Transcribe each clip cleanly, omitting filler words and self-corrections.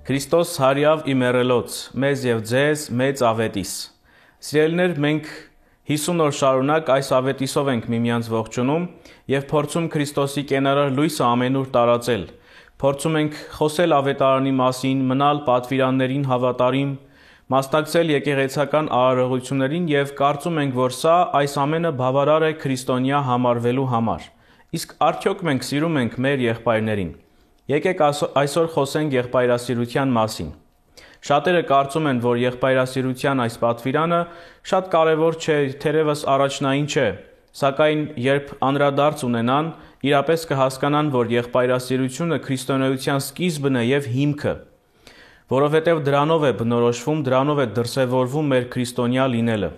Քրիստոս հարյավ իմերելոց, մեզ և ձեզ մեծ ավետիս։ Սիրելիներ, մենք 50 օր շարունակ այս ավետիսով ենք միմյանց ողջունում և փորձում Քրիստոսի կենարար լույսը ամենուր տարածել։ Փորձում ենք խոսել ավետարանի մասին, մնալ պատվիրաններին հավատարիմ, մասնակցել եկեղեցական արարողություններին և կարծում ենք, որ սա այս ամենը բավարար է քրիստոնյա համարվելու համար։ Իսկ արդյոք մենք սիրում ենք մեր եղբայրներին։ Եկեք այսօր խոսենք եղբայրասիրության մասին։ Շատերը կարծում են, որ եղբայրասիրության այս պատվիրանը շատ կարևոր չէ, թերևս առաջնային չէ, սակայն երբ անդրադարձ ունենան, իրապես կհասկանան, որ եղբայրասիրությունը քրիստոնեության սկիզբն է և հիմքը, որովհետև դրանով է բնորոշվում, դրանով է դրսևորվում մեր քրիստոնյա լինելը։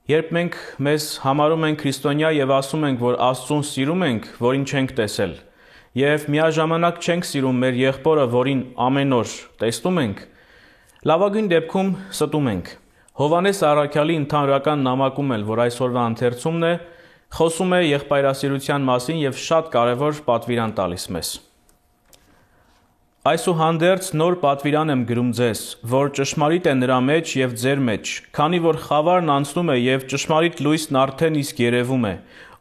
Երբ մենք մեզ համարում ենք քրիստոնյա և ասում ենք, որ Աստծուն սիրում ենք, որին չենք տեսել, և միաժամանակ չենք սիրում մեր եղբորը, որին ամեն օր տեսնում ենք, լավագույն դեպքում ստում ենք։ Հովհաննես առաքյալի ընդհանրական նամակում էլ, որ այսօրվա ընթերցումն է, խոսում է եղբայրասիրության մասին և շատ կարևոր պատվիրան տալիս մեզ։ Այսուհանդերձ նոր պատվիրան եմ գրում ձեզ, որ ճշմարիտ է նրա մեջ և ձեր մեջ, քանի որ խավարն անցնում է և ճշմարիտ լույսն արդեն իսկ երևում է,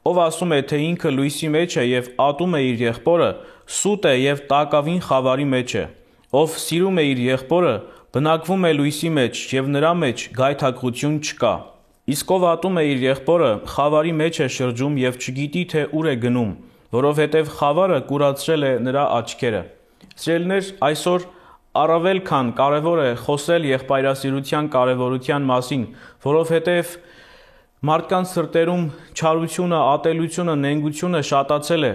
ով ասում է, թե ինքը լույսի մեջ է և ատում է իր եղբորը, սուտ է և տակավին խավարի մեջ է, ով սիրում է իր եղբորը, բնակվում է լույսի մեջ և նրա մեջ գայթակղություն չկա, իսկ ով ատում է իր եղբորը, խավարի մեջ է շրջում և չգիտի, թե ուր է գնում, որովհետև խավարը կուրացրել է նրա աչքերը։ Սիրելիներ, այսօր առավել քան կարևոր է խոսել եղբայրասիրության կարևորության մասին, որովհետև մարդկանց սրտերում չարությունը, ատելությունը, նենգությունը շատացել է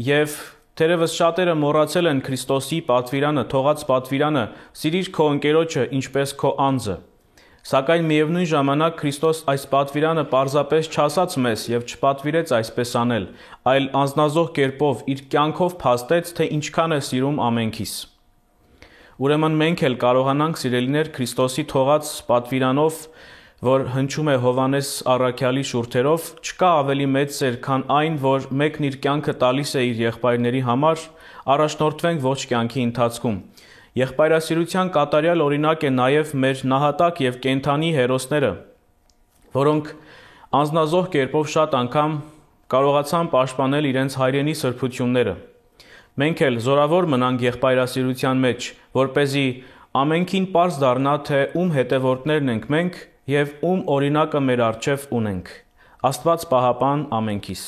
և թերևս շատերը մոռացել են Քրիստոսի պատվիրանը, թողած պատվիրանը՝ սիրիր քո ընկերոջը ինչպես քո անձը։ Սակայն միևնույն ժամանակ Քրիստոս այս պատվիրանը պարզապես չասաց մեզ և չպատվիրեց այսպես անել, այլ անձնազոհ կերպով իր կյանքով փաստեց, թե ինչքան է սիրում ամենքիս։ Ուրեմն մենք էլ կարողանանք, սիրելիներ, Քրիստոսի թողած պատվիրանով, որ հնչում է Հովհաննես առաքյալի շուրթերով, չկա ավելի մեծ սեր, քան այն, որ մեկն իր կյանքը տալիս է իր եղբայրների համար, առաջնորդվենք ողջ կյանքի ընթացքում։ Եղբայրասիրության կատարյալ օրինակ է նաև մեր նահատակ և կենդանի հերոսները, որոնք անձնազոհ կերպով շատ անգամ կարողացան պաշտպանել իրենց հայրենի սրբությունները։ Մենք էլ զորավոր մնանք եղբայրասիրության մեջ, որպեսզի ամենքին պարզ դառնա, թե ում հետևորդներն ենք մենք և ում օրինակը մեր առջև ունենք։ Աստված պահապան ամենքիս։